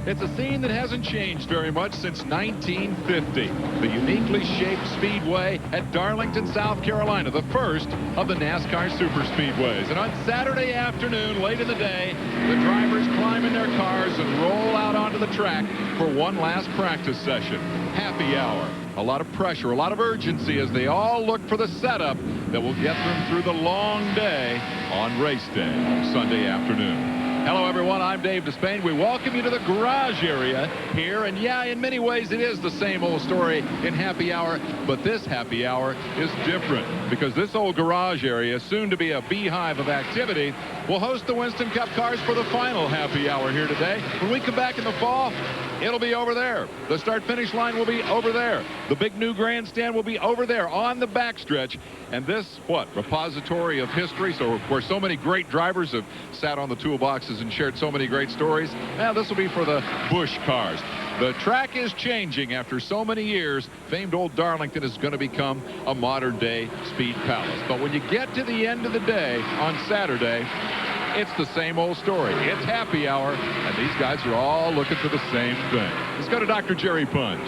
It's a scene that hasn't changed very much since 1950. The uniquely shaped speedway at Darlington, South Carolina, the first of the NASCAR super speedways. And on Saturday afternoon, late in the day, the drivers climb in their cars and roll out onto the track for one last practice session. Happy hour. A lot of pressure, a lot of urgency as they all look for the setup that will get them through the long day on race day, Sunday afternoon. Hello, everyone. I'm Dave Despain. We welcome you to the garage area here. And yeah, in many ways, it is the same old story in happy hour. But this happy hour is different because this old garage area, soon to be a beehive of activity, will host the Winston Cup cars for the final happy hour here today. When we come back in the fall, it'll be over there. The start-finish line will be over there. The big new grandstand will be over there on the backstretch. And this, repository of history, so where so many great drivers have sat on the toolboxes and shared so many great stories. Now this will be for the Busch cars. The track is changing after so many years. Famed old Darlington is going to become a modern-day speed palace. But when you get to the end of the day on Saturday, it's the same old story. It's happy hour, and these guys are all looking for the same thing. Let's go to Dr. Jerry Punch.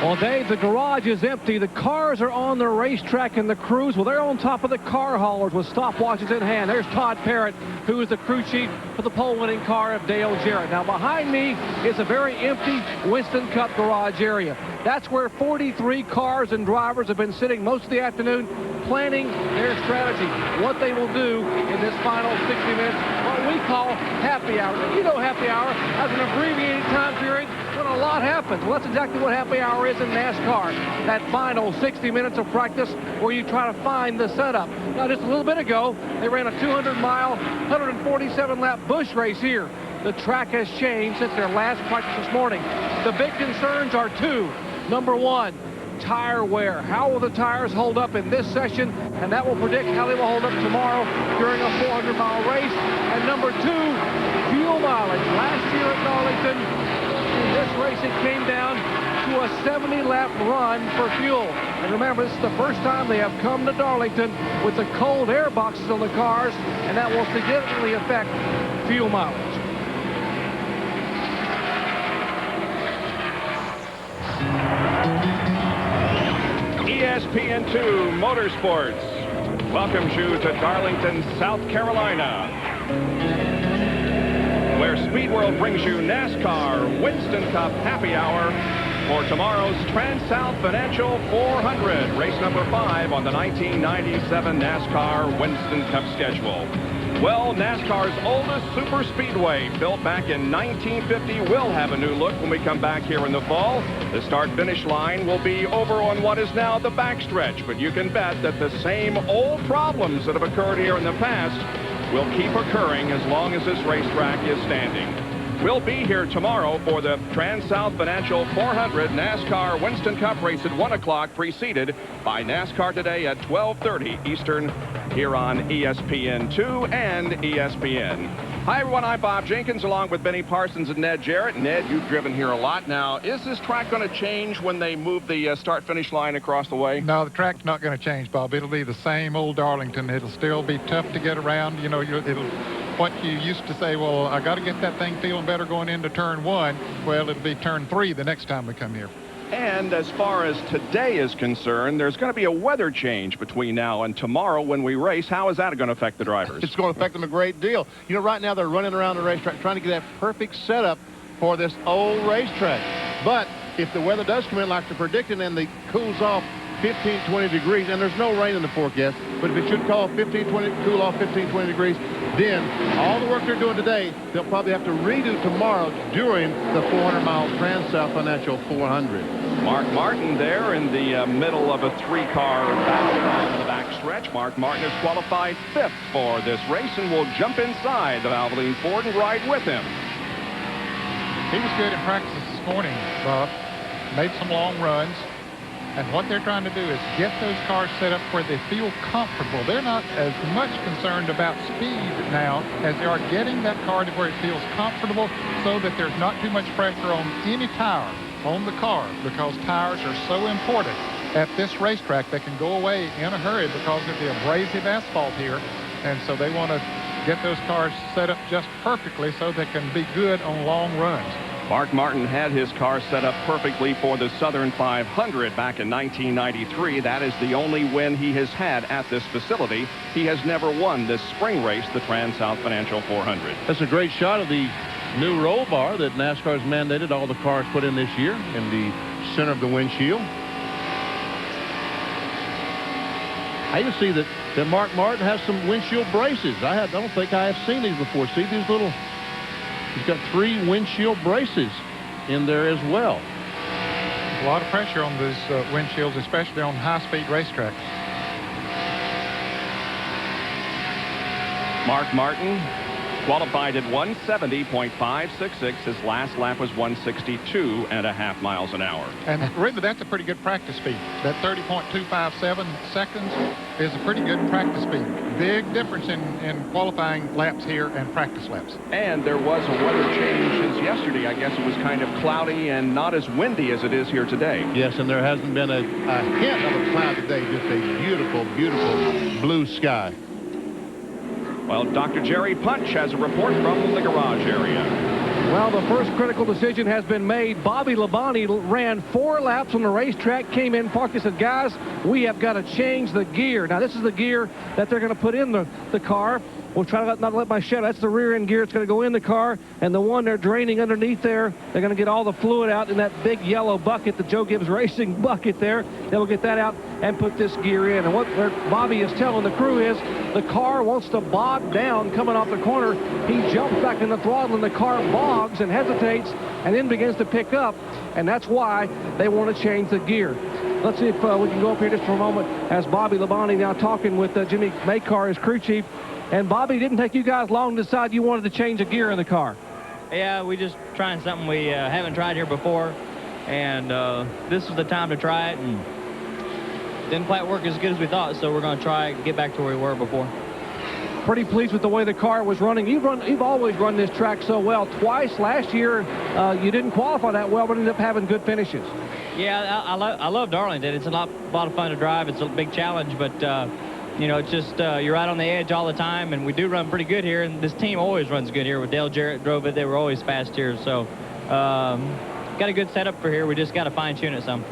Well, Dave, the garage is empty. The cars are on the racetrack, and the crews, well, they're on top of the car haulers with stopwatches in hand. There's Todd Parrott, who is the crew chief for the pole-winning car of Dale Jarrett. Now, behind me is a very empty Winston Cup garage area. That's where 43 cars and drivers have been sitting most of the afternoon planning their strategy, what they will do in this final 60 minutes, what we call happy hour. You know happy hour as an abbreviated time period when a lot happens. Well, that's exactly what happy hour is in NASCAR, that final 60 minutes of practice where you try to find the setup. Now, just a little bit ago, they ran a 200-mile, 147-lap Busch race here. The track has changed since their last practice this morning. The big concerns are two. Number one, tire wear. How will the tires hold up in this session? And that will predict how they will hold up tomorrow during a 400-mile race. And number two, fuel mileage. Last year at Darlington, in this race, it came down to a 70-lap run for fuel. And remember, this is the first time they have come to Darlington with the cold air boxes on the cars, and that will significantly affect fuel mileage. ESPN2 Motorsports welcomes you to Darlington, South Carolina, where Speed World brings you NASCAR Winston Cup Happy Hour for tomorrow's TranSouth Financial 400, race number 5 on the 1997 NASCAR Winston Cup schedule. Well, NASCAR's oldest super speedway, built back in 1950, will have a new look when we come back here in the fall. The start-finish line will be over on what is now the backstretch, but you can bet that the same old problems that have occurred here in the past will keep occurring as long as this racetrack is standing. We'll be here tomorrow for the TranSouth Financial 400 NASCAR Winston Cup race at 1 o'clock, preceded by NASCAR Today at 12:30 Eastern here on ESPN2 and ESPN. Hi, everyone. I'm Bob Jenkins, along with Benny Parsons and Ned Jarrett. Ned, you've driven here a lot. Now, is this track going to change when they move the start-finish line across the way? No, the track's not going to change, Bob. It'll be the same old Darlington. It'll still be tough to get around. You know, what you used to say, well, I got to get that thing feeling better going into turn 1. Well, it'll be turn 3 the next time we come here. And as far as today is concerned, there's going to be a weather change between now and tomorrow when we race. How is that going to affect the drivers? It's going to affect them a great deal. You know, right now they're running around the racetrack trying to get that perfect setup for this old racetrack. But if the weather does come in like they're predicting and it cools off 15, 20 degrees, and there's no rain in the forecast, but if it should cool off 15, 20 degrees, then all the work they're doing today, they'll probably have to redo tomorrow during the 400-mile TranSouth Financial 400. Mark Martin there in the middle of a 3-car battle on the backstretch. Mark Martin is qualified 5th for this race and will jump inside the Valvoline Ford and ride with him. He was good in practice this morning, Bob. Made some long runs. And what they're trying to do is get those cars set up where they feel comfortable. They're not as much concerned about speed now as they are getting that car to where it feels comfortable so that there's not too much pressure on any tire on the car, because tires are so important at this racetrack. They can go away in a hurry because of the abrasive asphalt here. And so they want to get those cars set up just perfectly so they can be good on long runs. Mark Martin had his car set up perfectly for the Southern 500 back in 1993. That is the only win he has had at this facility. He has never won this spring race, the TranSouth Financial 400. That's a great shot of the new roll bar that NASCAR has mandated all the cars put in this year in the center of the windshield. I even see that Mark Martin has some windshield braces. I don't think I have seen these before. See these little... He's got 3 windshield braces in there as well. There's a lot of pressure on these windshields, especially on high-speed racetracks. Mark Martin qualified at 170.566. His last lap was 162.5 miles an hour. And really, that's a pretty good practice speed. That 30.257 seconds is a pretty good practice speed. Big difference in qualifying laps here and practice laps. And there was a weather change since yesterday. I guess it was kind of cloudy and not as windy as it is here today. Yes, and there hasn't been a hint of a cloud today. Just a beautiful, beautiful blue sky. Well, Dr. Jerry Punch has a report from the garage area. Well, the first critical decision has been made. Bobby Labonte ran 4 laps on the racetrack, came in, parked, and said, guys, we have got to change the gear. Now, this is the gear that they're going to put in the car. We'll try to not let my shadow. That's the rear end gear. It's going to go in the car. And the one they're draining underneath there, they're going to get all the fluid out in that big yellow bucket, the Joe Gibbs Racing bucket there. They'll get that out and put this gear in. And what Bobby is telling the crew is the car wants to bog down coming off the corner. He jumps back in the throttle and the car bogs and hesitates and then begins to pick up. And that's why they want to change the gear. Let's see if we can go up here just for a moment as Bobby Labonte now talking with Jimmy Maycar, his crew chief. And Bobby, didn't take you guys long to decide you wanted to change a gear in the car. Yeah, we just trying something we haven't tried here before, and this is the time to try it, and didn't quite work as good as we thought, so we're going to try and get back to where we were before. Pretty pleased with the way the car was running. You've always run this track so well. Twice last year, you didn't qualify that well, but ended up having good finishes. Yeah, I love Darlington. It's a lot of fun to drive. It's a big challenge, but you know, it's just you're right on the edge all the time, and we do run pretty good here, and this team always runs good here. With Dale Jarrett drove it, they were always fast here, so got a good setup for here. We just got to fine-tune it some.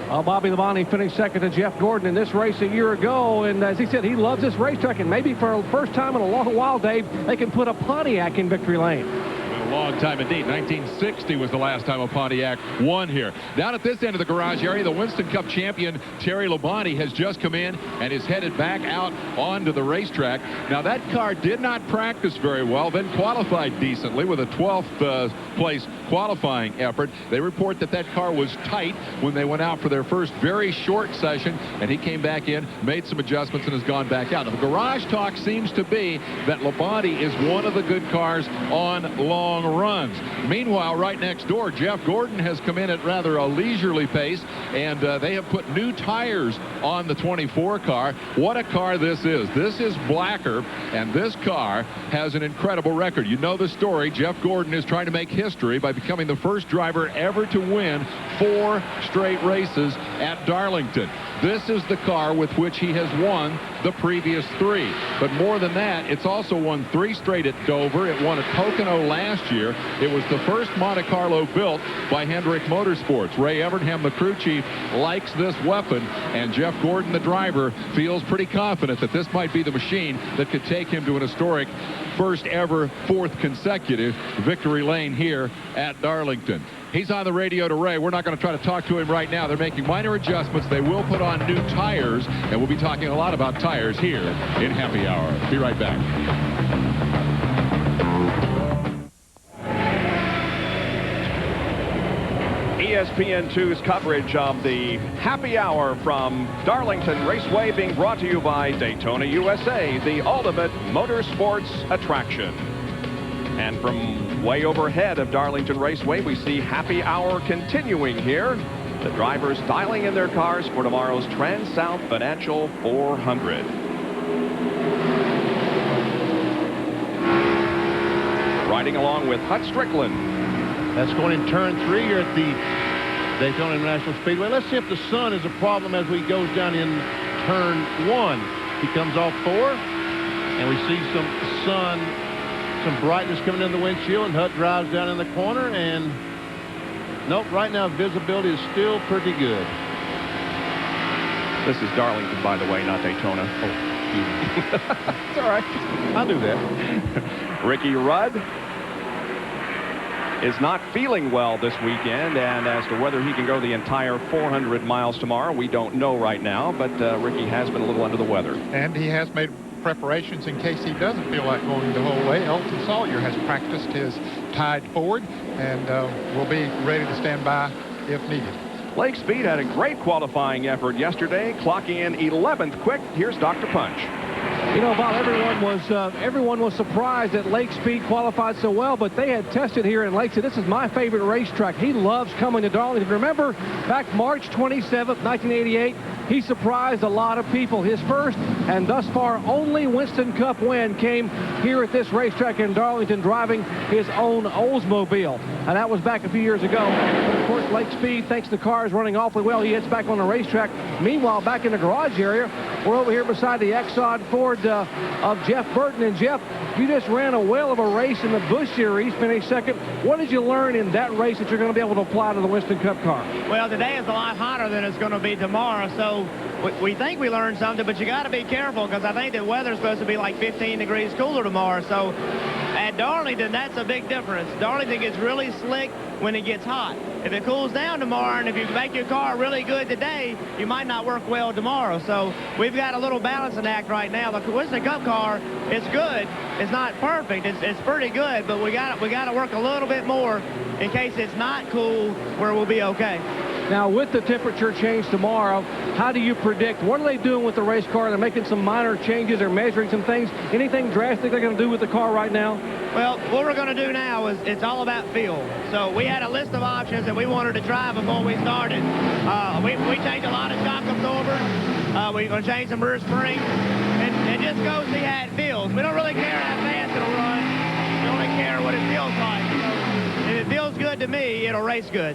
Bobby Labonte finished second to Jeff Gordon in this race a year ago, and as he said, he loves this racetrack, and maybe for the first time in a long while, Dave, they can put a Pontiac in victory lane. A long time indeed. 1960 was the last time a Pontiac won here. Down at this end of the garage area, the Winston Cup champion Terry Labonte has just come in and is headed back out onto the racetrack. Now, that car did not practice very well, then qualified decently with a 12th place qualifying effort. They report that that car was tight when they went out for their first very short session, and he came back in, made some adjustments, and has gone back out. Now, the garage talk seems to be that Labonte is one of the good cars on long runs. Meanwhile, right next door, Jeff Gordon has come in at rather a leisurely pace, and they have put new tires on the 24 car. What a car this is. This is blacker, and this car has an incredible record. You know the story. Jeff Gordon is trying to make history by becoming the first driver ever to win 4 straight races at Darlington. This is the car with which he has won the previous 3. But more than that, it's also won 3 straight at Dover. It won at Pocono last year. It was the first Monte Carlo built by Hendrick Motorsports. Ray Evernham, the crew chief, likes this weapon, and Jeff Gordon, the driver, feels pretty confident that this might be the machine that could take him to an historic first ever 4th consecutive victory lane here at Darlington. He's on the radio to Ray. We're not going to try to talk to him right now. They're making minor adjustments. They will put on new tires, and we'll be talking a lot about tires here in Happy Hour. Be right back. ESPN2's coverage of the Happy Hour from Darlington Raceway being brought to you by Daytona USA, the ultimate motorsports attraction. And from way overhead of Darlington Raceway, we see Happy Hour continuing here. The drivers dialing in their cars for tomorrow's TranSouth Financial 400. Riding along with Hut Strickland. That's going in turn 3 here at the Daytona International Speedway. Let's see if the sun is a problem as we go down in turn 1. He comes off 4, and we see some sun, some brightness coming in the windshield, and Hut drives down in the corner, and Nope, right now visibility is still pretty good. This is Darlington, by the way, not Daytona. It's all right. I'll do that. Ricky Rudd is not feeling well this weekend, and as to whether he can go the entire 400 miles tomorrow, we don't know right now, but Ricky has been a little under the weather. And he has made preparations in case he doesn't feel like going the whole way. Elton Sawyer has practiced his tied forward and will be ready to stand by if needed. Lake Speed had a great qualifying effort yesterday, clocking in 11th quick. Here's Dr. Punch. You know, Bob, everyone was surprised that Lake Speed qualified so well, but they had tested here in Lake. So this is my favorite racetrack. He loves coming to Darlington. Remember, back March 27th, 1988, he surprised a lot of people. His first and thus far only Winston Cup win came here at this racetrack in Darlington, driving his own Oldsmobile. And that was back a few years ago. But of course, Lake Speed, thanks to cars running awfully well, he heads back on the racetrack. Meanwhile, back in the garage area, we're over here beside the Exxon Ford of Jeff Burton. And Jeff, you just ran a whale of a race in the Busch Series, finished second. What did you learn in that race that you're going to be able to apply to the Winston Cup car? Well, today is a lot hotter than it's going to be tomorrow, so we think we learned something, but you got to be careful because I think the weather's supposed to be like 15 degrees cooler tomorrow. So at Darlington, that's a big difference. Darlington gets really slick when it gets hot. If it cools down tomorrow, and if you make your car really good today, you might not work well tomorrow. So we've got a little balancing act right now. The Winston Cup car is good. It's not perfect. It's pretty good, but we got to work a little bit more in case it's not cool, where we'll be okay. Now, with the temperature change tomorrow, how do you predict? What are they doing with the race car? They're making some minor changes or measuring some things. Anything drastic they're going to do with the car right now? Well, what we're going to do now is it's all about fuel. So we had a list of options that we wanted to try before we started. We changed a lot of shock absorbers. We're going to change some rear springs. And just go see how it feels. We don't really care how fast it'll run. We only care what it feels like. So if it feels good to me, it'll race good.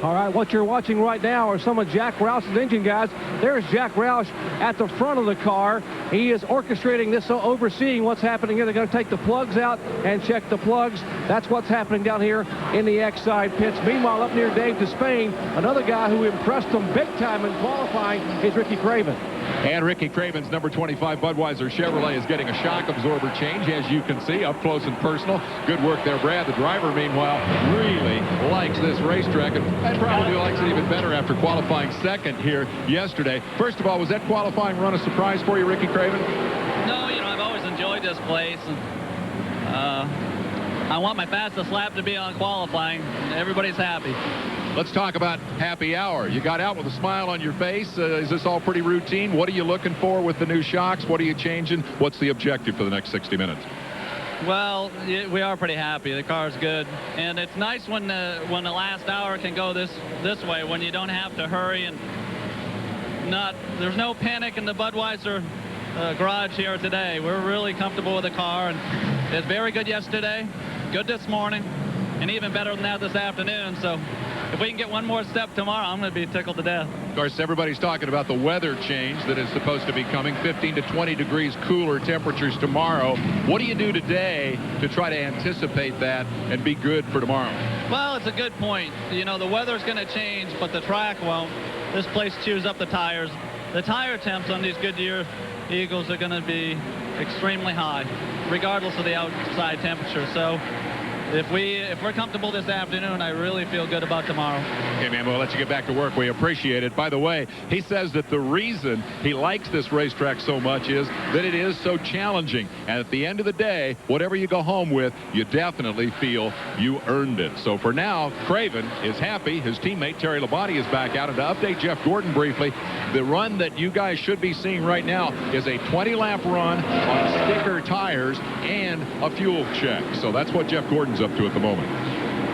All right, what you're watching right now are some of Jack Roush's engine guys. There's Jack Roush at the front of the car. He is orchestrating this, so overseeing what's happening here. They're going to take the plugs out and check the plugs. That's what's happening down here in the X-side pits. Meanwhile, up near Dave Despain, another guy who impressed them big time in qualifying is Ricky Craven. And Ricky Craven's number 25 Budweiser Chevrolet is getting a shock absorber change, as you can see, up close and personal. Good work there, Brad. The driver, meanwhile, really likes this racetrack and probably likes it even better after qualifying second here yesterday. First of all, was that qualifying run a surprise for you, Ricky Craven? No, you know, I've always enjoyed this place. And, I want my fastest lap to be on qualifying. Everybody's happy. Let's talk about happy hour. You got out with a smile on your face. Is this all pretty routine? What are you looking for with the new shocks? What are you changing? What's the objective for the next 60 minutes? Well, we are pretty happy. The car's good, and it's nice when the last hour can go this way, when you don't have to hurry and there's no panic in the Budweiser garage here today. We're really comfortable with the car, and it's very good yesterday, good this morning, and even better than that this afternoon. So if we can get one more step tomorrow, I'm going to be tickled to death. Of course, everybody's talking about the weather change that is supposed to be coming, 15 to 20 degrees cooler temperatures tomorrow. What do you do today to try to anticipate that and be good for tomorrow? Well, it's a good point. You know, the weather's going to change, but the track won't. This place chews up the tires. The tire temps on these Goodyear Eagles are going to be extremely high, regardless of the outside temperature. So if we're comfortable this afternoon, I really feel good about tomorrow. Okay, man, we'll let you get back to work. We appreciate it. By the way, he says that the reason he likes this racetrack so much is that it is so challenging. And at the end of the day, whatever you go home with, you definitely feel you earned it. So for now, Craven is happy. His teammate Terry Labonte is back out. And to update Jeff Gordon briefly, the run that you guys should be seeing right now is a 20-lap run on sticker tires and a fuel check. So that's what Jeff Gordon's up to at the moment.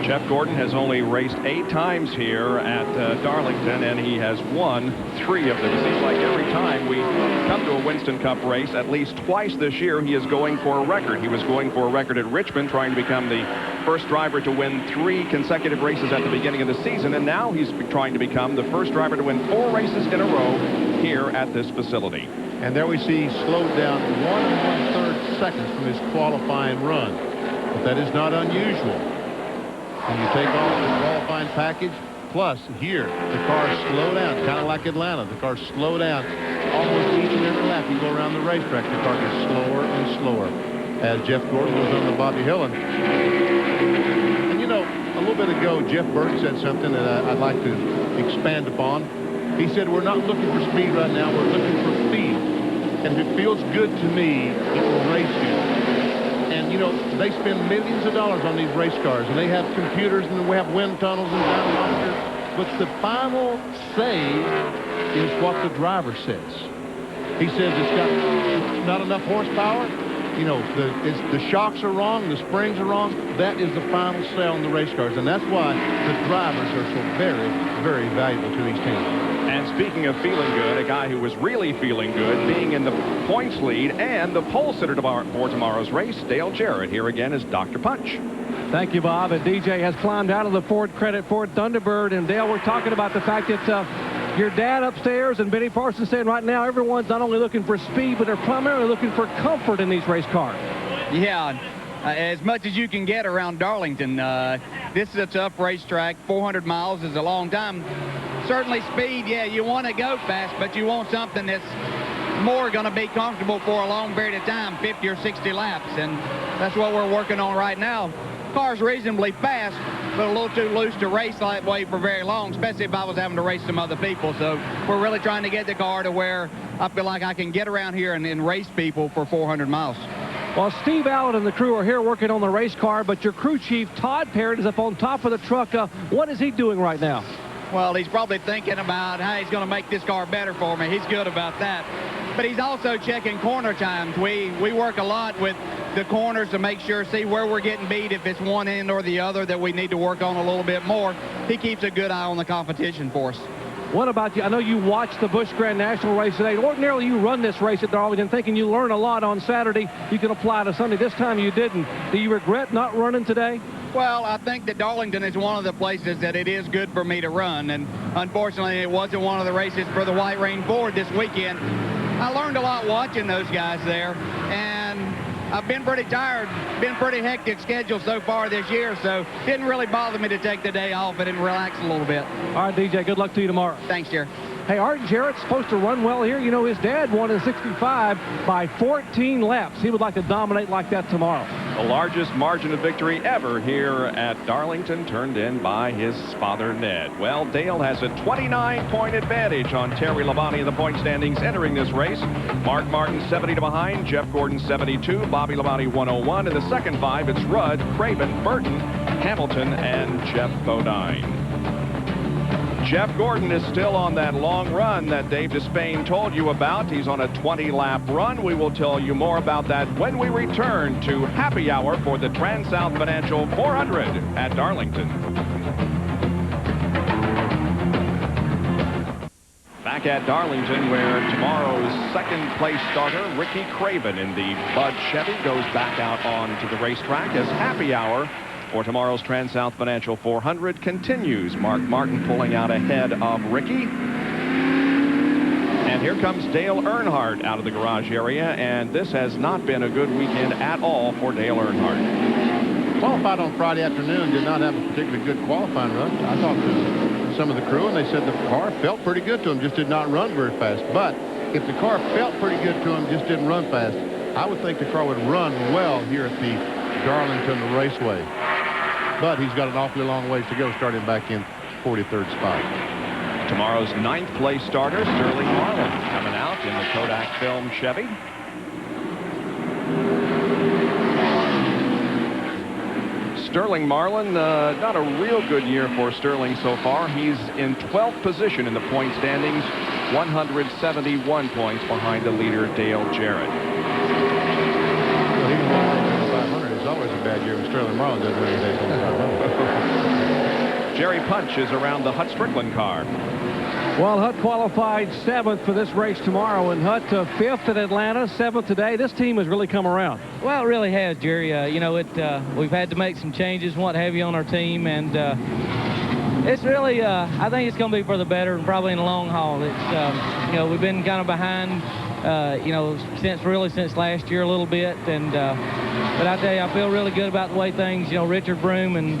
Jeff Gordon has only raced 8 times here at Darlington, and he has won 3 of them. It seems like every time we come to a Winston Cup race, at least twice this year, he is going for a record. He was going for a record at Richmond, trying to become the first driver to win 3 consecutive races at the beginning of the season, and now he's trying to become the first driver to win 4 races in a row here at this facility. And there we see he slowed down 1 1/3 seconds from his qualifying run. But that is not unusual. When you take off the qualifying package. Plus, here, the cars slow down, kind of like Atlanta. The cars slow down almost each and every lap. You go around the racetrack, the car gets slower and slower as Jeff Gordon goes on to Bobby Hillin. And, you know, a little bit ago, Jeff Burke said something that I'd like to expand upon. He said, we're not looking for speed right now, we're looking for feed. And if it feels good to me, it will race you. And, you know, they spend millions of dollars on these race cars, and they have computers, and we have wind tunnels and dynamometers. But the final say is what the driver says. He says it's got not enough horsepower. You know, the shocks are wrong, the springs are wrong. That is the final say on the race cars, and that's why the drivers are so very, very valuable to these teams. And speaking of feeling good, a guy who was really feeling good, being in the points lead and the pole sitter for tomorrow's race, Dale Jarrett. Here again is Dr. Punch. Thank you, Bob. And DJ has climbed out of the Ford Credit Ford Thunderbird. And Dale, we're talking about the fact that your dad upstairs and Benny Parsons saying right now everyone's not only looking for speed, but they're primarily looking for comfort in these race cars. Yeah, as much as you can get around Darlington. This is a tough racetrack. 400 miles is a long time. Certainly speed, yeah, you want to go fast, but you want something that's more going to be comfortable for a long period of time, 50 or 60 laps, and that's what we're working on right now. Car's reasonably fast, but a little too loose to race that way for very long, especially if I was having to race some other people. So we're really trying to get the car to where I feel like I can get around here and race people for 400 miles. Well, Steve Allen and the crew are here working on the race car, but your crew chief, Todd Parrott, is up on top of the truck. What is he doing right now? Well, he's probably thinking about how he's going to make this car better for me. He's good about that. But he's also checking corner times. We work a lot with the corners to make sure, see where we're getting beat, if it's one end or the other that we need to work on a little bit more. He keeps a good eye on the competition for us. What about you? I know you watched the Busch Grand National race today. Ordinarily, you run this race at Darlington thinking you learn a lot on Saturday. You can apply to Sunday. This time you didn't. Do you regret not running today? Well, I think that Darlington is one of the places that it is good for me to run, and unfortunately it wasn't one of the races for the White Rain Ford this weekend. I learned a lot watching those guys there, and I've been pretty tired, been pretty hectic schedule so far this year, so it didn't really bother me to take the day off and relax a little bit. All right, DJ, good luck to you tomorrow. Thanks, Jerry. Hey, Art Jarrett's supposed to run well here. You know, his dad won in 65 by 14 laps. He would like to dominate like that tomorrow. The largest margin of victory ever here at Darlington, turned in by his father, Ned. Well, Dale has a 29-point advantage on Terry Labonte in the point standings entering this race. Mark Martin 70 to behind, Jeff Gordon 72, Bobby Labonte 101. In the second five, it's Rudd, Craven, Burton, Hamilton, and Jeff Bodine. Jeff Gordon is still on that long run that Dave Despain told you about. He's on a 20-lap run. We will tell you more about that when we return to Happy Hour for the TranSouth Financial 400 at Darlington. Back at Darlington, where tomorrow's second-place starter, Ricky Craven in the Bud Chevy, goes back out onto the racetrack as Happy Hour for tomorrow's TranSouth Financial 400 continues. Mark Martin pulling out ahead of Ricky. And here comes Dale Earnhardt out of the garage area, and this has not been a good weekend at all for Dale Earnhardt. Qualified on Friday afternoon, did not have a particularly good qualifying run. I talked to some of the crew, and they said the car felt pretty good to him, just did not run very fast. But if the car felt pretty good to him, just didn't run fast, I would think the car would run well here at the Darlington Raceway. But he's got an awfully long ways to go, starting back in 43rd spot. Tomorrow's ninth place starter, Sterling Marlin, coming out in the Kodak Film Chevy. Sterling Marlin, not a real good year for Sterling so far. He's in 12th position in the point standings, 171 points behind the leader, Dale Jarrett. Well, even though 500 is always a bad year when Sterling Marlin doesn't win anything on 500. Jerry Punch is around the Hut Strickland car. Well, Hut qualified 7th for this race tomorrow, and Hut 5th at Atlanta, 7th today. This team has really come around. Well, it really has, Jerry. You know, we've had to make some changes, what have you, on our team, and it's really, I think it's going to be for the better, and probably in the long haul. It's, you know, we've been kind of behind, you know, since last year a little bit, and but I tell you, I feel really good about the way things, you know, Richard Broom and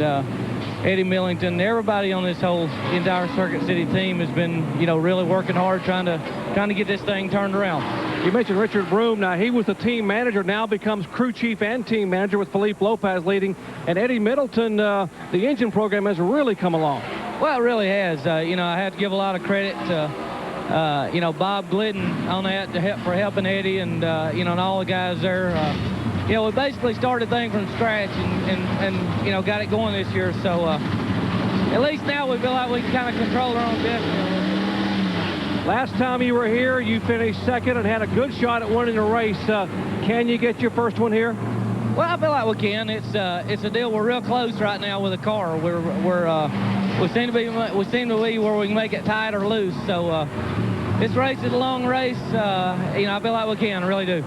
Eddie Millington, everybody on this whole entire Circuit City team has been, you know, really working hard trying to get this thing turned around. You mentioned Richard Broom. Now, he was the team manager, now becomes crew chief and team manager with Felipe Lopez leading. And Eddie Middleton, the engine program has really come along. Well, it really has. You know, I have to give a lot of credit to, you know, Bob Glidden on that for helping Eddie and, you know, and all the guys there. You know, we basically started the thing from scratch and you know, got it going this year. So at least now we feel like we can kind of control our own destiny. Last time you were here, you finished second and had a good shot at winning the race. Can you get your first one here? Well, I feel like we can. It's a deal. We're real close right now with the car. We seem to be where we can make it tight or loose. So this race is a long race. You know, I feel like we can. I really do.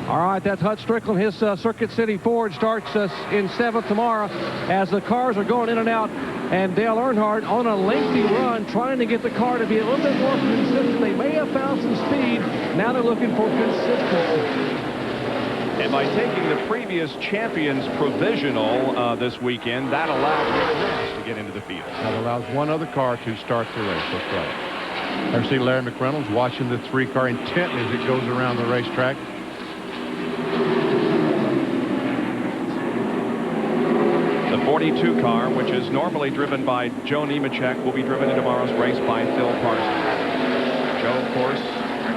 All right, that's Hut Strickland. His Circuit City Ford starts in 7th tomorrow as the cars are going in and out. And Dale Earnhardt on a lengthy run trying to get the car to be a little bit more consistent. They may have found some speed. Now they're looking for consistency. And by taking the previous champions provisional this weekend, that allows Rick to get into the field. That allows one other car to start the race. That's right. Ever see Larry McReynolds watching the 3-car intently as it goes around the racetrack? The 42 car, which is normally driven by Joe Nemechek, will be driven in tomorrow's race by Phil Parsons. Joe, of course,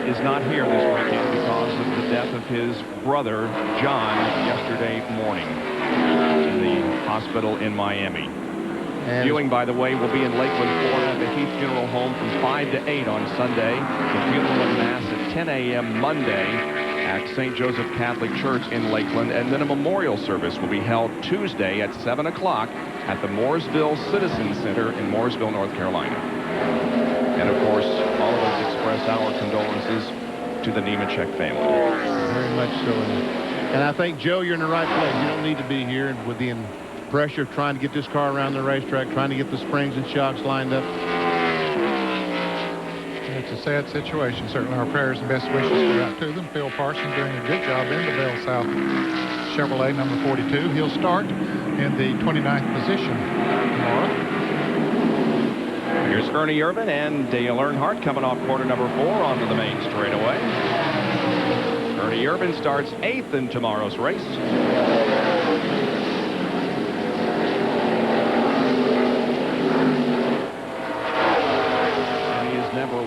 is not here this weekend because of the death of his brother, John, yesterday morning in the hospital in Miami. And viewing, by the way, will be in Lakeland, Florida at the Heath Funeral Home from 5 to 8 on Sunday. The funeral and mass at 10 a.m. Monday at St. Joseph Catholic Church in Lakeland, and then a memorial service will be held Tuesday at 7 o'clock at the Mooresville Citizen Center in Mooresville, North Carolina. And of course, all of us express our condolences to the Nemechek family. Very much so. And I think, Joe, you're in the right place. You don't need to be here with the pressure of trying to get this car around the racetrack, trying to get the springs and shocks lined up. It's a sad situation. Certainly our prayers and best wishes go out to them. Phil Parsons doing a good job in the Bell South Chevrolet number 42. He'll start in the 29th position tomorrow. Here's Ernie Irvin and Dale Earnhardt coming off quarter number 4 onto the main straightaway. Ernie Irvin starts 8th in tomorrow's race.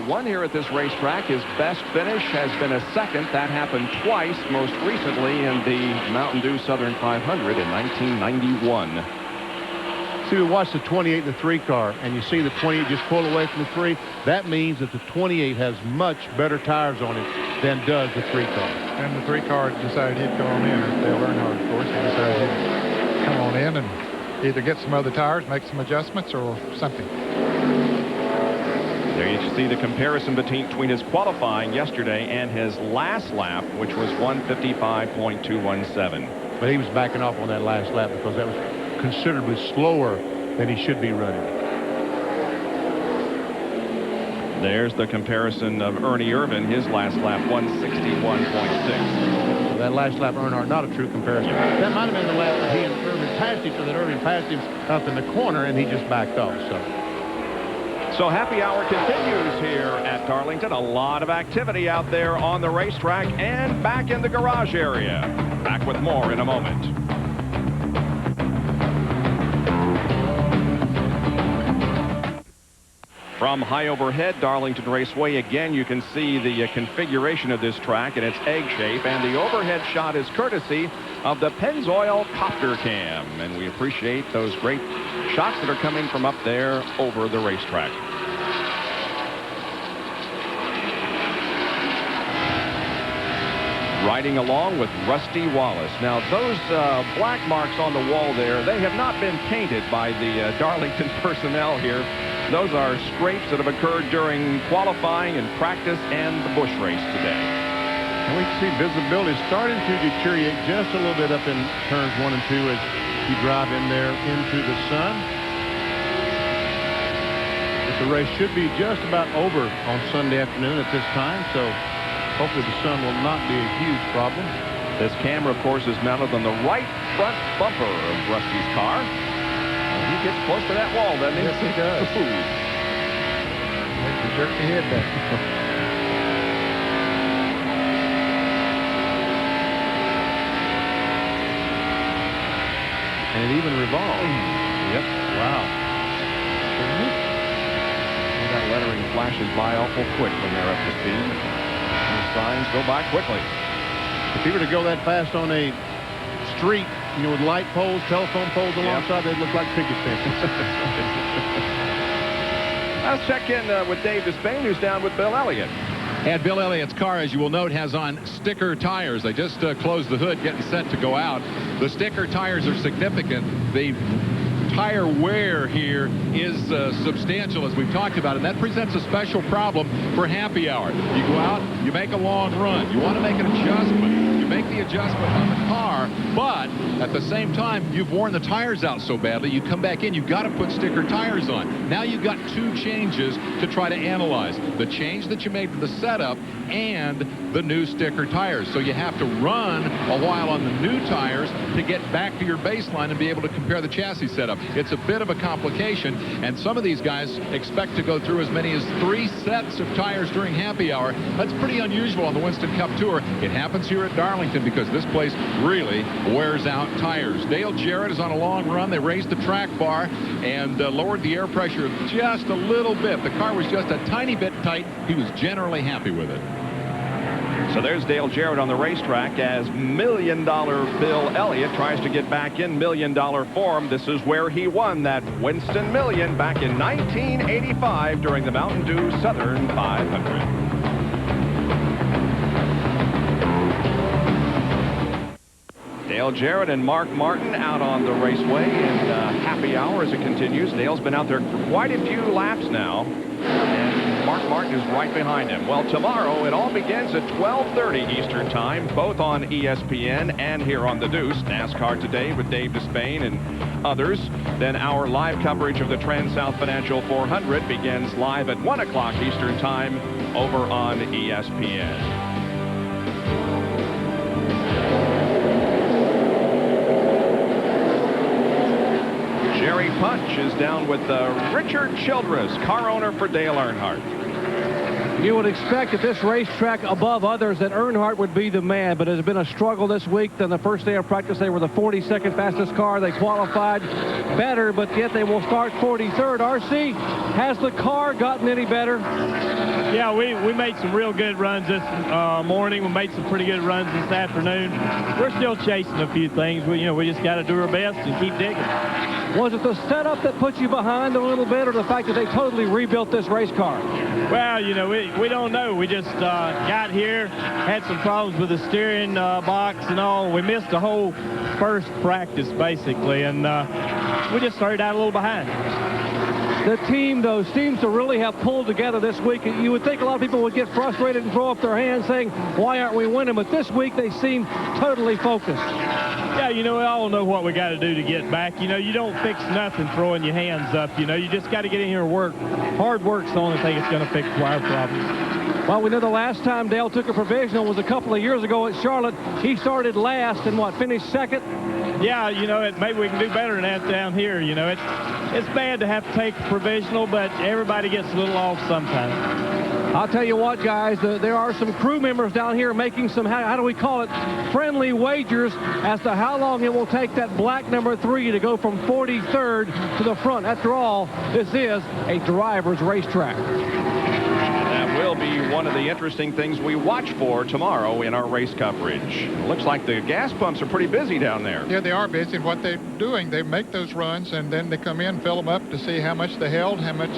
Won here at this racetrack. His best finish has been a 2nd. That happened twice, most recently in the Mountain Dew Southern 500 in 1991. See, we watched the 28 and the 3-car, and you see the 28 just pull away from the 3. That means that the 28 has much better tires on it than does the 3-car. And the 3-car decided he'd come on in. Dale Earnhardt, of course, he decided he'd come on in and either get some other tires, make some adjustments, or something. There you see the comparison between his qualifying yesterday and his last lap, which was 1:55.217. But he was backing off on that last lap because that was considerably slower than he should be running. There's the comparison of Ernie Irvin, his last lap, 1:61.6. So that last lap, Earnhardt, not a true comparison. That might have been the lap that he and Irvin passed each other. Irvin passed him up in the corner, and he just backed off. So happy hour continues here at Darlington. A lot of activity out there on the racetrack and back in the garage area. Back with more in a moment. From high overhead Darlington Raceway, again, you can see the configuration of this track in its egg shape, and the overhead shot is courtesy of the Pennzoil Copter Cam, and we appreciate those great shots that are coming from up there over the racetrack. Riding along with Rusty Wallace. Now, those black marks on the wall there, they have not been painted by the Darlington personnel here. Those are scrapes that have occurred during qualifying and practice and the Busch race today. And we can see visibility starting to deteriorate just a little bit up in turns 1 and 2 as you drive in there into the sun. But the race should be just about over on Sunday afternoon at this time, so hopefully the sun will not be a huge problem. This camera, of course, is mounted on the right front bumper of Rusty's car. He he gets close to that wall, doesn't he? Yes, he does. Makes you jerk your head back. And it even revolves. Yep. Wow. And that lettering flashes by awful quick when they're up to speed. The signs go by quickly. If he were to go that fast on a street, you know, with light poles, telephone poles alongside, they'd look like picket fences. Let's check in with Dave Despain, who's down with Bill Elliott. And Bill Elliott's car, as you will note, has on sticker tires. They just closed the hood, getting set to go out. The sticker tires are significant. The tire wear here is substantial, as we've talked about, and that presents a special problem for happy hour. You go out, you make a long run. You want to make an adjustment. You make the adjustment on the car, but at the same time, you've worn the tires out so badly, you come back in, you've got to put sticker tires on. Now you've got two changes to try to analyze. The change that you made to the setup and the new sticker tires. So you have to run a while on the new tires to get back to your baseline and be able to compare the chassis setup. It's a bit of a complication, and some of these guys expect to go through as many as 3 sets of tires during happy hour. That's pretty unusual on the Winston Cup Tour. It happens here at Darlington because this place really wears out tires. Dale Jarrett is on a long run. They raised the track bar and lowered the air pressure just a little bit. The car was just a tiny bit tight. He was generally happy with it. So there's Dale Jarrett on the racetrack as $1 Million Bill Elliott tries to get back in $1 Million form. This is where he won that Winston Million back in 1985 during the Mountain Dew Southern 500. Dale Jarrett and Mark Martin out on the raceway in happy hour as it continues. Dale's been out there for quite a few laps now, and Mark Martin is right behind him. Well, tomorrow it all begins at 12:30 Eastern Time, both on ESPN and here on The Deuce. NASCAR Today with Dave Despain and others. Then our live coverage of the TranSouth Financial 400 begins live at 1 o'clock Eastern Time over on ESPN. Jerry Punch is down with Richard Childress, car owner for Dale Earnhardt. You would expect at this racetrack above others that Earnhardt would be the man, but it has been a struggle this week. Then the first day of practice, they were the 42nd fastest car. They qualified better, but yet they will start 43rd. RC, has the car gotten any better? Yeah, we made some real good runs this morning. We made some pretty good runs this afternoon. We're still chasing a few things. We just got to do our best and keep digging. Was it the setup that put you behind a little bit, or the fact that they totally rebuilt this race car? Well, we don't know. We just got here, had some problems with the steering box and all. We missed the whole first practice, basically, and we just started out a little behind. The team, though, seems to really have pulled together this week. You would think a lot of people would get frustrated and throw up their hands saying, why aren't we winning? But this week they seem totally focused. Yeah, we all know what we got to do to get back. You don't fix nothing throwing your hands up. You just got to get in here and work. Hard work's the only thing that's going to fix our problems. Well, we know the last time Dale took a provisional was a couple of years ago at Charlotte. He started last and finished second? Yeah, maybe we can do better than that down here. It's bad to have to take a provisional, but everybody gets a little off sometimes. I'll tell you what, guys, there are some crew members down here making some, how do we call it, friendly wagers as to how long it will take that black number 3 to go from 43rd to the front. After all, this is a driver's racetrack. That will be one of the interesting things we watch for tomorrow in our race coverage. It looks like the gas pumps are pretty busy down there. Yeah, they are busy. What they're doing, they make those runs, and then they come in, fill them up to see how much they held, how much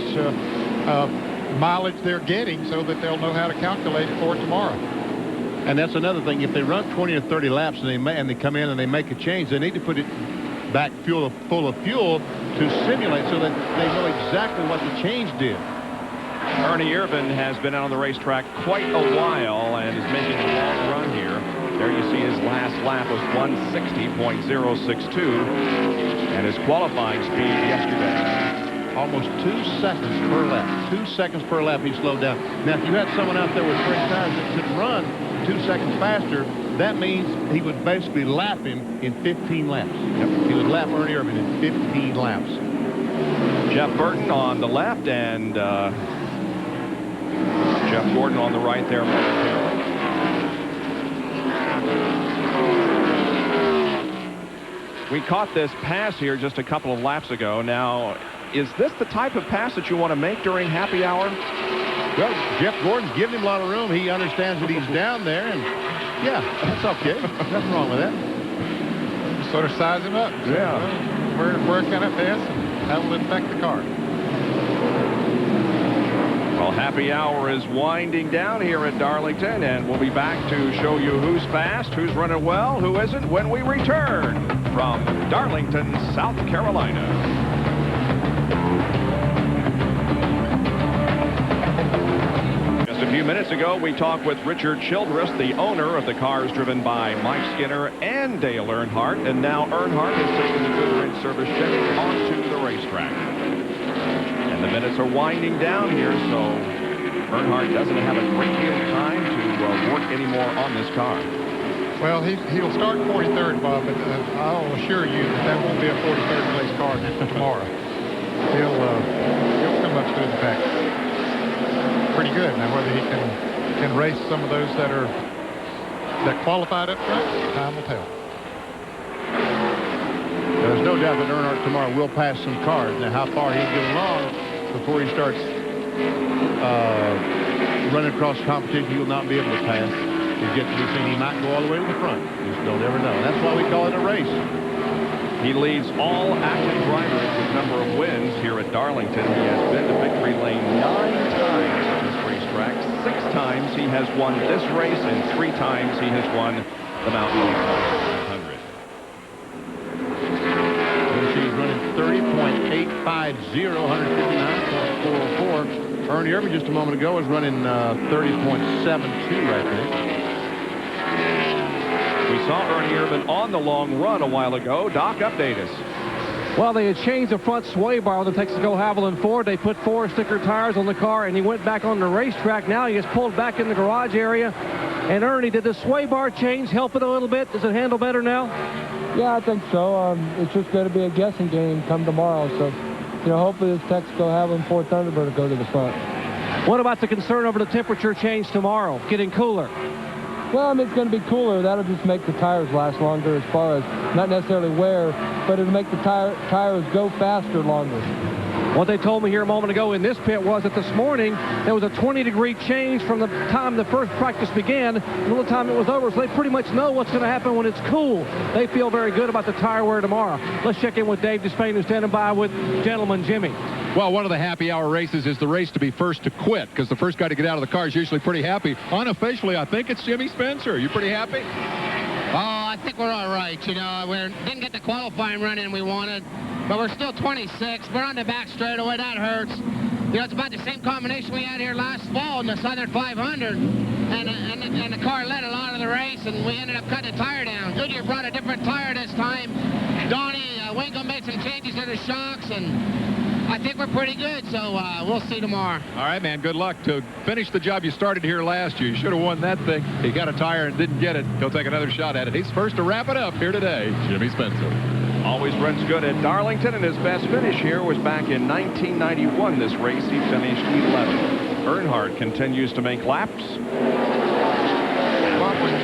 mileage they're getting, so that they'll know how to calculate it for tomorrow. And that's another thing. If they run 20 or 30 laps and they come in and they make a change, they need to put it back full of fuel to simulate so that they know exactly what the change did. Ernie Irvin has been out on the racetrack quite a while and is making a long run here. There you see his last lap was 160.062 and his qualifying speed yesterday. Almost 2 seconds per lap. 2 seconds per lap he slowed down. Now, if you had someone out there with fresh tires that could run 2 seconds faster, that means he would basically lap him in 15 laps. Yep. He would lap Ernie Irvin in 15 laps. Jeff Burton on the left and Jeff Gordon on the right there momentarily. We caught this pass here just a couple of laps ago. Now, is this the type of pass that you want to make during happy hour? Well, Jeff Gordon's giving him a lot of room. He understands that he's down there, and yeah, that's okay. Nothing wrong with that. Sort of size him up. Yeah. Where can it pass, and how will it affect the car? Well, happy hour is winding down here at Darlington, and we'll be back to show you who's fast, who's running well, who isn't, when we return from Darlington, South Carolina. A few minutes ago, we talked with Richard Childress, the owner of the cars driven by Mike Skinner and Dale Earnhardt, and now Earnhardt has taken the Goodrich service Chevy onto the racetrack. And the minutes are winding down here, so Earnhardt doesn't have a great deal of time to work anymore on this car. Well, he'll start 43rd, Bob, but I'll assure you that won't be a 43rd place car tomorrow. He'll come up to the back pretty good. Now, whether he can race some of those that qualified up front, time will tell. There's no doubt that Earnhardt tomorrow will pass some cars. Now, how far he'll get along before he starts running across competition, he will not be able to pass. He's yet to be seen. He might go all the way to the front. You just don't ever know. That's why we call it a race. He leads all active drivers with number of wins here at Darlington. He has been to victory lane 9 times on this racetrack. 6 times he has won this race, and 3 times he has won the Mountain West 100. She's running 30.850, 159.44. Ernie Irvin just a moment ago was running 30.72 right there. We saw Ernie Irvin on the long run a while ago. Doc, update us. Well, they had changed the front sway bar on the Texaco Haviland Ford. They put 4 sticker tires on the car, and he went back on the racetrack. Now he gets pulled back in the garage area. And Ernie, did the sway bar change help it a little bit? Does it handle better now? Yeah, I think so. It's just going to be a guessing game come tomorrow. So, you know, hopefully this Texaco Haviland Ford Thunderbird will go to the front. What about the concern over the temperature change tomorrow, getting cooler? Well, I mean, it's going to be cooler. That'll just make the tires last longer as far as not necessarily wear, but it'll make the tires go faster longer. What they told me here a moment ago in this pit was that this morning there was a 20-degree change from the time the first practice began until the time it was over, so they pretty much know what's going to happen when it's cool. They feel very good about the tire wear tomorrow. Let's check in with Dave Despain, who's standing by with Gentleman Jimmy. Well, one of the happy hour races is the race to be first to quit, because the first guy to get out of the car is usually pretty happy. Unofficially, I think it's Jimmy Spencer. Are you pretty happy? Oh, I think we're all right. You know, we didn't get the qualifying run in we wanted, but we're still 26. We're on the back straightaway. That hurts. You know, it's about the same combination we had here last fall in the Southern 500, and the car led a lot of the race, and we ended up cutting the tire down. Goodyear brought a different tire this time. Donnie Winkle made some changes to the shocks, and I think we're pretty good, so we'll see tomorrow. All right, man, good luck. To finish the job you started here last year, you should have won that thing. He got a tire and didn't get it. He'll take another shot at it. He's first to wrap it up here today, Jimmy Spencer. Always runs good at Darlington, and his best finish here was back in 1991. This race, he finished 11th. Earnhardt continues to make laps.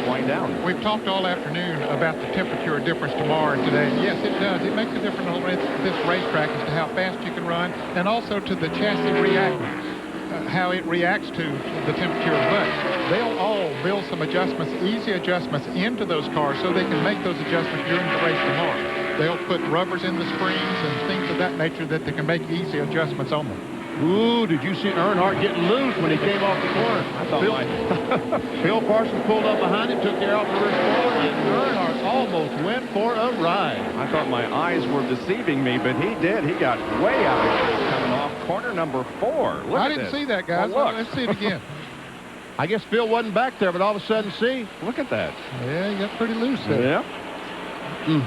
Wind down. We've talked all afternoon about the temperature difference tomorrow and today. Yes, it does. It makes a difference on this racetrack as to how fast you can run, and also to the chassis how it reacts to the temperature. But they'll all build some adjustments, easy adjustments into those cars so they can make those adjustments during the race tomorrow. They'll put rubbers in the springs and things of that nature that they can make easy adjustments on them. Ooh, did you see Earnhardt getting loose when he came off the corner? I thought Phil Parsons pulled up behind him, took the air off the reverse forward, and Earnhardt almost went for a ride. I thought my eyes were deceiving me, but he did. He got way out of here coming off corner number 4. Look I at didn't this. see that, guys. Well, look. Let's see it again. I guess Phil wasn't back there, but all of a sudden, see? Look at that. Yeah, he got pretty loose there. Yep.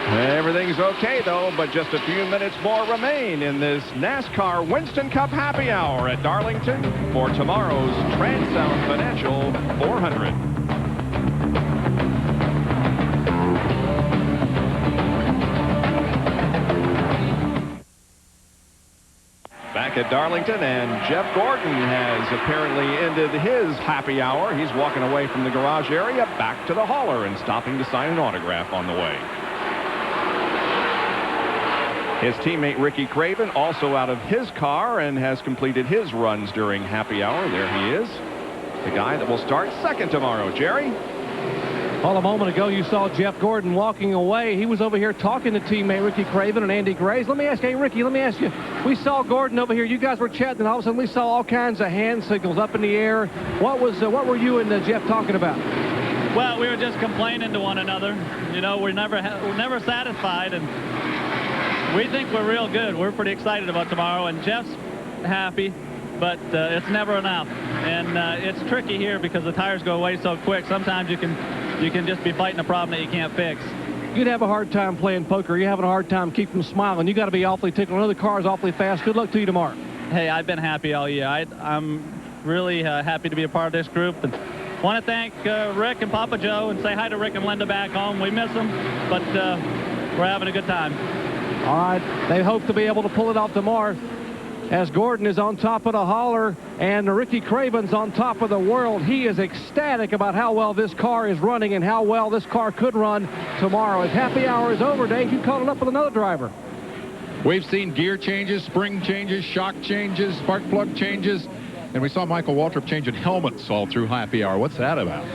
Everything's okay, though, but just a few minutes more remain in this NASCAR Winston Cup Happy Hour at Darlington for tomorrow's TranSouth Financial 400. back at Darlington, and Jeff Gordon has apparently ended his happy hour. He's walking away from the garage area back to the hauler and stopping to sign an autograph on the way. His teammate Ricky Craven also out of his car and has completed his runs during happy hour. There he is, the guy that will start second tomorrow. Jerry? Well, a moment ago, you saw Jeff Gordon walking away. He was over here talking to teammate Ricky Craven and Andy Graves. Let me ask you, hey, Ricky, let me ask you. We saw Gordon over here. You guys were chatting, and all of a sudden we saw all kinds of hand signals up in the air. What were you and Jeff talking about? Well, we were just complaining to one another. You know, we're never satisfied, and we think we're real good. We're pretty excited about tomorrow, and Jeff's happy, but it's never enough. And it's tricky here because the tires go away so quick. Sometimes you can just be fighting a problem that you can't fix. You'd have a hard time playing poker. You're having a hard time keeping them smiling. You got to be awfully tickled. Another car's awfully fast. Good luck to you tomorrow. Hey, I've been happy all year. I'm really happy to be a part of this group, and want to thank Rick and Papa Joe and say hi to Rick and Linda back home. We miss them, but we're having a good time. All right. They hope to be able to pull it off tomorrow, as Gordon is on top of the hauler and Ricky Craven's on top of the world. He is ecstatic about how well this car is running and how well this car could run tomorrow. As happy hour is over, Dave, you caught it up with another driver. We've seen gear changes, spring changes, shock changes, spark plug changes, and we saw Michael Waltrip changing helmets all through happy hour. What's that about?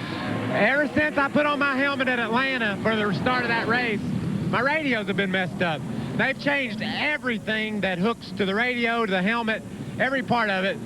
Ever since I put on my helmet in Atlanta for the start of that race, my radios have been messed up. They've changed everything that hooks to the radio, to the helmet, every part of it.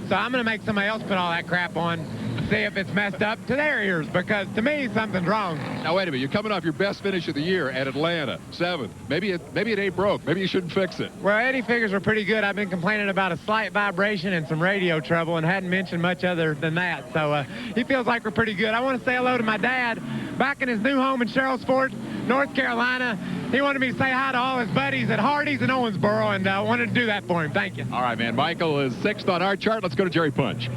So I'm going to make somebody else put all that crap on, see if it's messed up to their ears, because to me, something's wrong. Now, wait a minute. You're coming off your best finish of the year at Atlanta, 7th. Maybe it ain't broke. Maybe you shouldn't fix it. Well, Eddie figures were pretty good. I've been complaining about a slight vibration and some radio trouble and hadn't mentioned much other than that. So he feels like we're pretty good. I want to say hello to my dad back in his new home in Sherrills-Ford, North Carolina. He wanted me to say hi to all his buddies at Hardee's and Owensboro, and I wanted to do that for him. Thank you. All right, man. Michael is 6th on our chart. Let's go to Jerry Punch.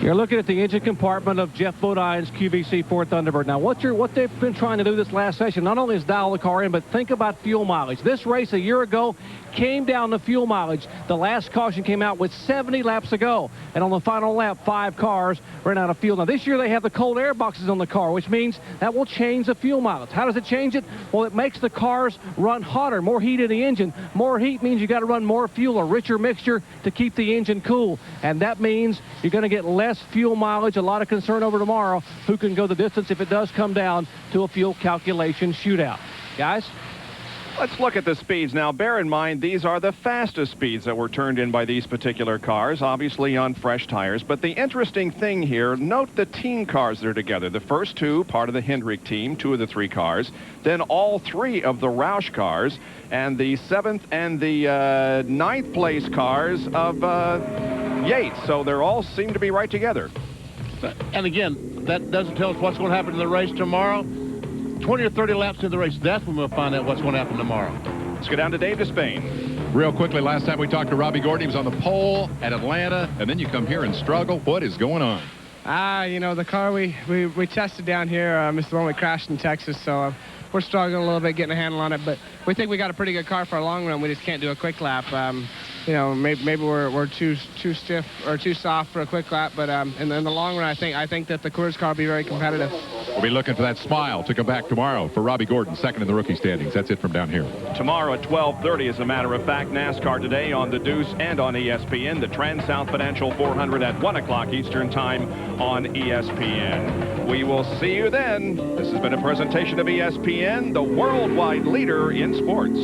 You're looking at the engine compartment of Jeff Bodine's QVC Ford Thunderbird. Now, what they've been trying to do this last session, not only is dial the car in, but think about fuel mileage. This race a year ago came down to fuel mileage. The last caution came out with 70 laps ago, and on the final lap, 5 cars ran out of fuel. Now, this year they have the cold air boxes on the car, which means that will change the fuel mileage. How does it change it? Well, it makes the cars run hotter, more heat in the engine. More heat means you got to run more fuel, a richer mixture to keep the engine cool, and that means you're going to get less fuel mileage. A lot of concern over tomorrow who can go the distance if it does come down to a fuel calculation shootout. Guys? Let's look at the speeds. Now, bear in mind, these are the fastest speeds that were turned in by these particular cars, obviously on fresh tires. But the interesting thing here, note the team cars that are together. The first 2, part of the Hendrick team, 2 of the 3 cars. Then all 3 of the Roush cars. And the 7th and the 9th place cars of Yates. So they all seem to be right together. And again, that doesn't tell us what's going to happen in the race tomorrow. 20 or 30 laps into the race, that's when we'll find out what's going to happen tomorrow. Let's go down to Dave Despain. Real quickly, last time we talked to Robbie Gordon, he was on the pole at Atlanta, and then you come here and struggle. What is going on? You know, the car we tested down here is the one we crashed in Texas, so we're struggling a little bit getting a handle on it, but we think we got a pretty good car for a long run. We just can't do a quick lap. You know, maybe we're too stiff or too soft for a quick lap, but in the long run, I think that the Coors car will be very competitive. We'll be looking for that smile to come back tomorrow for Robbie Gordon, 2nd in the rookie standings. That's it from down here. Tomorrow at 12:30, as a matter of fact, NASCAR Today on the Deuce and on ESPN. The TranSouth Financial 400 at 1 o'clock Eastern Time on ESPN. We will see you then. This has been a presentation of ESPN, the worldwide leader in sports.